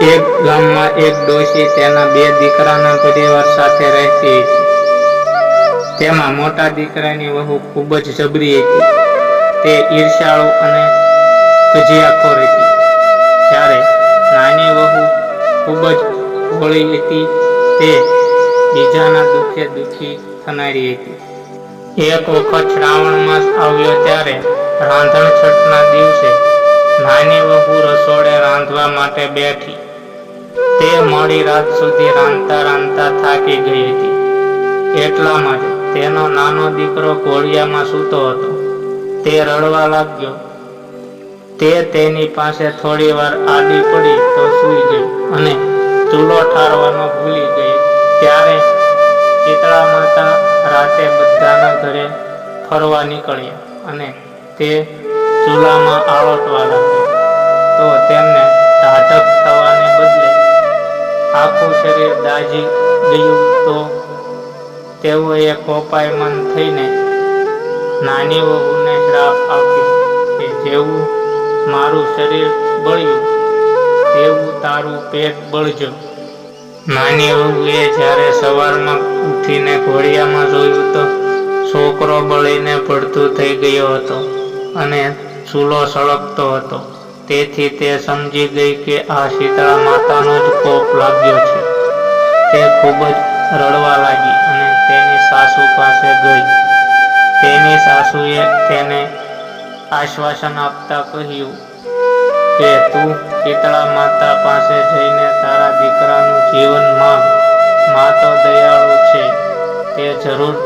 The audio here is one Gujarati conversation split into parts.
એક ગામમાં એક ડોશી તેના બે દીકરાના પરિવાર સાથે રહેતી હતી. તેમાં મોટા દીકરાની વહુ ખૂબ જ જબરી હતી. તે ઈર્ષ્યાળુ અને કજિયાખોર હતી, જ્યારે નાની વહુ ખૂબ જ ભોળી હતી. તે બીજાના દુઃખે દુઃખી થનારી હતી. એક વખત શ્રાવણ માસ આવ્યો ત્યારે રાંધણછઠના દિવસે નાની વહુ રસોડે રાંધવા માટે બેઠી. તે મોડી રાત સુધી રાંધતા રાંધતા થાકી ગઈ હતી. એટલામાં જ તેનો નાનો દીકરો ઘોડિયામાં સૂતો હતો. તે રડવા લાગ્યો. તે તેની પાસે થોડી વાર આડી પડી તો સૂઈ ગઈ અને ચૂલો ઠારવાનો ભૂલી ગઈ. ત્યારે શીતળા માતા રાતે બધાના ઘરે ફરવા નીકળ્યા અને તે ચૂલામાં આળોટવા લાગ્યા. તો તેમને ટાઢક થવાને બદલે આખું શરીર દાઝી ગયું. તો તેઓએ કોપાયમાન થઈને નાની વહુને શ્રાપ આપ્યો કે જેવું મારું શરીર બળ્યું તેવું તારું પેટ બળજો. નાની વહુએ જ્યારે સવારમાં ઉઠીને ઘોડિયામાં જોયું તો છોકરો બળીને ભડથું થઈ ગયો હતો અને ચૂલો સળગતો હતો. તેથી તે સમજી ગઈ કે આ શીતળા માતાનો જ કોપ લાગ્યો છે. તે ખૂબ જ રડવા લાગી અને તેની સાસુ પાસે ગઈ. તેની સાસુએ તેને આશ્વાસન આપતા કહ્યું કે તું શીતળા માતા પાસે જઈને તારા દીકરાનું જીવન માંગ. મા તો દયાળુ છે, તે જરૂર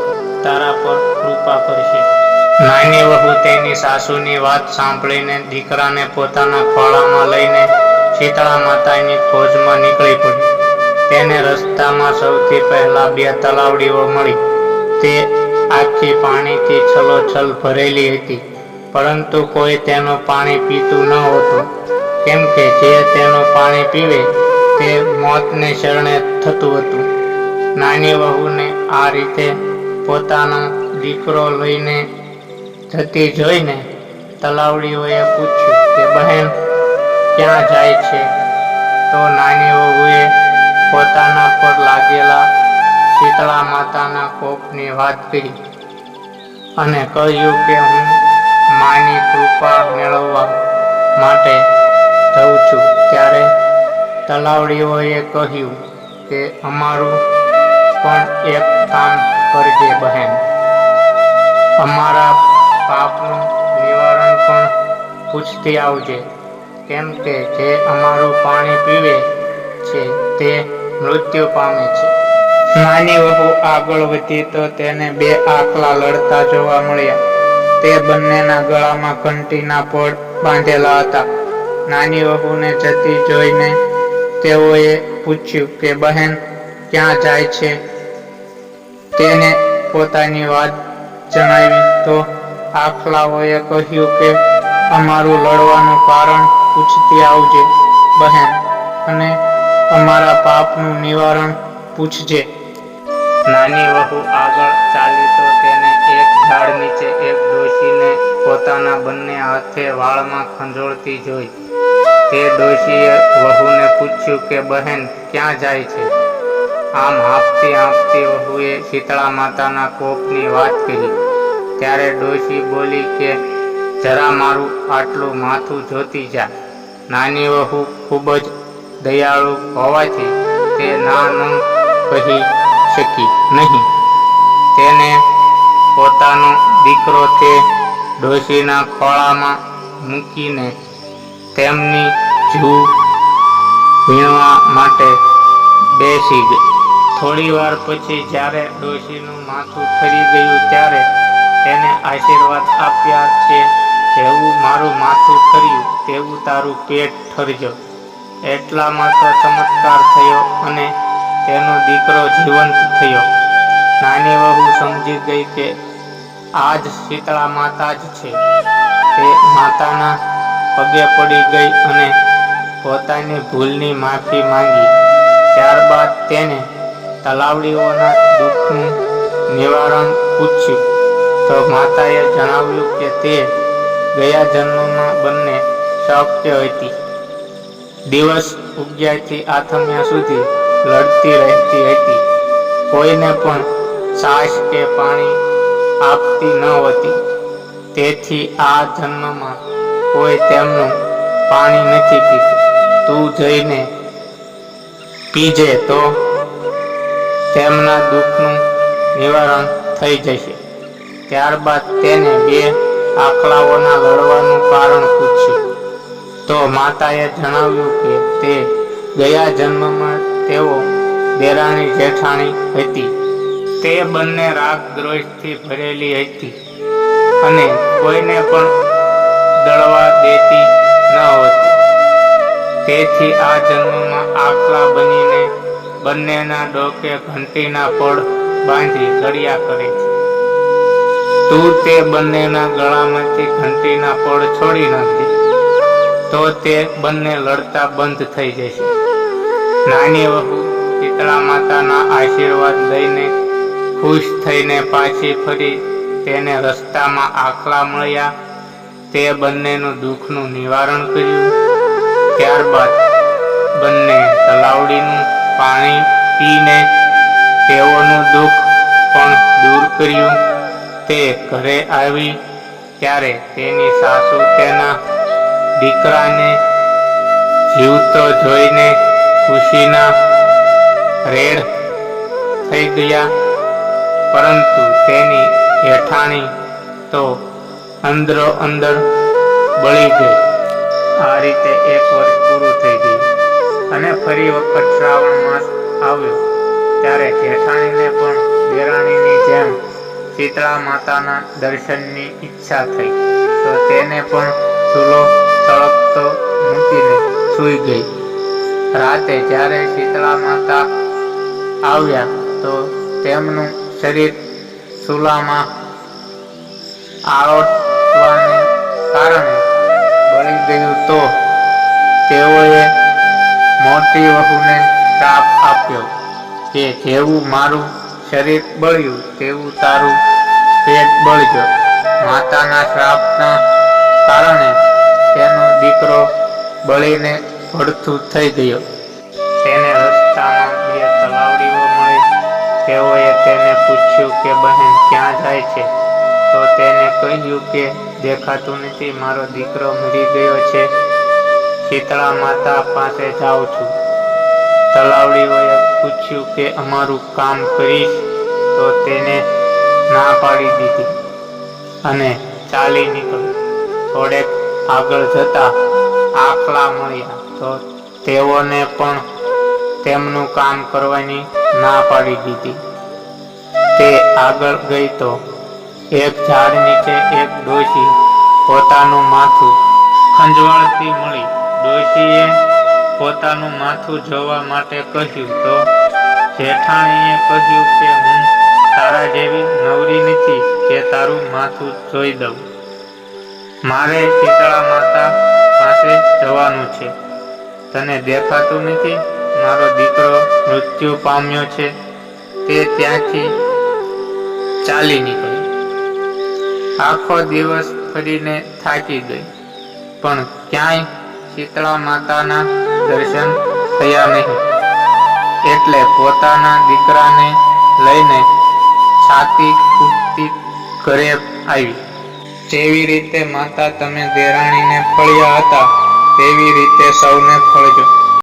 તારા પર કૃપા કરશે. નાની વહુ તેની સાસુની વાત સાંભળીને દીકરાને પોતાના ખોળામાં લઈને શીતળા માતાની ખોજમાં નીકળી પડી. તેને રસ્તામાં સૌથી પહેલા બે તલાવડીઓ મળી. તે આખી પાણીથી છલોછલ ભરેલી હતી, પરંતુ કોઈ તેનું પાણી પીતું ન હતું, કેમ કે જે તેનું પાણી પીવે તે મોતને શરણે થતું હતું. નાની વહુને આ રીતે પોતાનો દીકરો લઈને જતી જોઈને તલાવડીઓએ પૂછ્યું કે બહેન ક્યાં જાય છે? તો નાની વહુએ પોતાના પર લાગેલા શીતળા માતાના કોપની વાત કરી અને કહ્યું કે હું માની કૃપા મેળવવા માટે જઉં છું. ત્યારે તલાવડીઓએ કહ્યું કે અમારું પણ એક કામ કરજે બહેન. અમારા પાપનું નિવારણ પણ પૂછતી આવજે, કેમ કે જે અમારું પાણી પીવે છે તે મૃત્યુ પામે છે. નાની વહુ આગળ વધી તો તેને બે આકલા લડતા જોવા મળ્યા. તે બંનેના ગળામાં ઘંટીના પડ બાંધેલા હતા. નાની વહુને જતી જોઈને તેઓએ પૂછ્યું કે બહેન ક્યાં જાય છે? તેને પોતાની વાત જણાવી તો આખલાઓએ કહ્યું કે અમારું લડવાનું કારણ પૂછતી આવજે બહેન, અને અમારા પાપનું નિવારણ પૂછજે. નાની વહુ આગળ ચાલી તો તેને એક ઝાડ નીચે એક ડોશીને પોતાના બંને હાથે વાળમાં ખંજોળતી જોઈ. તે ડોશીએ વહુને પૂછ્યું કે બહેન ક્યાં જાય છે? આમ હાંફતી હાંફતી વહુએ શીતળા માતાના કોપની વાત કરી. ત્યારે ડોશી બોલી કે જરા મારું આટલું માથું જોતી જા. નાની વહુ ખૂબ જ દયાળુ હોવાથી તે ના ન કહી શકી નહીં. તેને પોતાનો દીકરો તે ડોશીના ખોળામાં મૂકીને તેમની જૂ વીણવા માટે બેસી ગઈ. થોડી વાર પછી જ્યારે ડોશીનું માથું ઠરી ગયું ત્યારે તેને આશીર્વાદ આપ્યા કે જેવું મારું માથું ઠર્યું તેવું તારું પેટ ઠરજો. એટલામાં તો ચમત્કાર થયો અને તેનો દીકરો જીવંત થયો. નાની વહુ સમજી ગઈ કે આ જ શીતળા માતા જ છે. તે માતાના પગે પડી ગઈ અને પોતાની ભૂલની માફી માંગી. ત્યારબાદ તેને તલાવડીઓના દુઃખનું નિવારણ પૂછ્યું તો માતાએ જણાવ્યું કે તે ગયા જન્મમાં બંને શક્ય હતી. દિવસ ઉગ્યાથી આથમ્યા સુધી લડતી રહેતી હતી. કોઈને પણ છાશ કે પાણી આપતી ન હતી. તેથી આ જન્મમાં કોઈ તેમનું પાણી નથી પીતું. તું જઈને પીજે તો તેમના દુઃખનું નિવારણ થઈ જશે. ત્યારબાદ તેને બે આખલાઓના લડવાનું કારણ પૂછ્યું તો માતાએ જણાવ્યું કે તે ગયા જન્મમાં તેઓ દેરાણી જેઠાણી હતી. તે બંને રાગ દ્વેષથી ભરેલી હતી અને કોઈને પણ દળવા દેતી ન હતી. તેથી આ જન્મમાં આખલા બનીને બંનેના ડોકે ઘંટીના પડ બાંધી લડ્યા કરે છે. તું તે બંનેના ગળામાંથી ઘંટીના પડ છોડી નાખજે તો તે બંને લડતા બંધ થઈ જશે. નાની વહુ શીતળા માતાના આશીર્વાદ લઈને ખુશ થઈને પાછી ફરી. તેને રસ્તામાં આખલા મળ્યા. તે બંનેનું દુઃખનું નિવારણ કર્યું. ત્યારબાદ બંને તલાવડીનું પાણી પીને તેઓનું દુઃખ પણ દૂર કર્યું. તે ઘરે આવી ત્યારે તેની સાસુ તેના દીકરાને જીવતો જોઈને ખુશીના રેડ થઈ ગયા. પરંતુ તેની જેઠાણી તો અંદરો અંદર બળી ગઈ. આ રીતે એક વર્ષ પૂરું થઈ ગયું અને ફરી વખત શ્રાવણ માસ આવ્યો. ત્યારે જેઠાણીને પણ દેરાણીની જેમ શીતળા માતાના દર્શનની ઈચ્છા થઈ તો તેને પણ ચૂલો સળગતો મૂકીને સૂઈ ગઈ. રાતે જ્યારે શીતળા માતા આવ્યા તો તેમનું શરીર ચૂલામાં આળોટવાને કારણે બળી ગયું. તો તેઓએ મોટી વહુને શ્રાપ આપ્યો કે જેવું મારું શરીર બળ્યું તેવું તારું પેટ બળજો. માતાના શ્રાપના કારણે તેનો દીકરો બળીને ભડથું થઈ ગયો. તેને રસ્તામાં બે તલાવડીઓ મળી. તેઓએ તેને પૂછ્યું કે બહેન ક્યાં જાય છે? તો તેને કહ્યું કે દેખાતું નથી, મારો દીકરો મરી ગયો છે, શીતળા માતા પાસે જાઉં છું. તલાવડીઓએ પૂછ્યું કે અમારું કામ કરીશ? તો તેને ના પાડી દીધી અને ચાલી નીકળી. થોડેક આગળ જતા આખલા મળ્યા તો તેઓને પણ તેમનું કામ કરવાની ના પાડી દીધી. તે આગળ ગઈ તો એક ઝાડ નીચે એક ડોશી પોતાનું માથું ખંજવાળતી મળી. ડોશીએ પોતાનું માથું જોવા માટે કહ્યું તો જેઠાણીએ કહ્યું કે હું તારા જેવી નવરી નથી કે તારું માથું જોઈ દઉં. મારે શીતળા માતા પાસે જવાનું છે. તને દેખાતું નથી મારો દીકરો મૃત્યુ પામ્યો છે? તે ત્યાંથી ચાલી નીકળી. આખો દિવસ ફરીને થાકી ગઈ પણ ક્યાંય શીતળા માતાના દર્શન થયા નહીં. એટલે પોતાના દીકરાને લઈને છાતી કૂટતી ઘરે આવી. જેવી રીતે માતા તમે દેરાણીને ફળ્યા હતા તેવી રીતે સૌને ફળજો.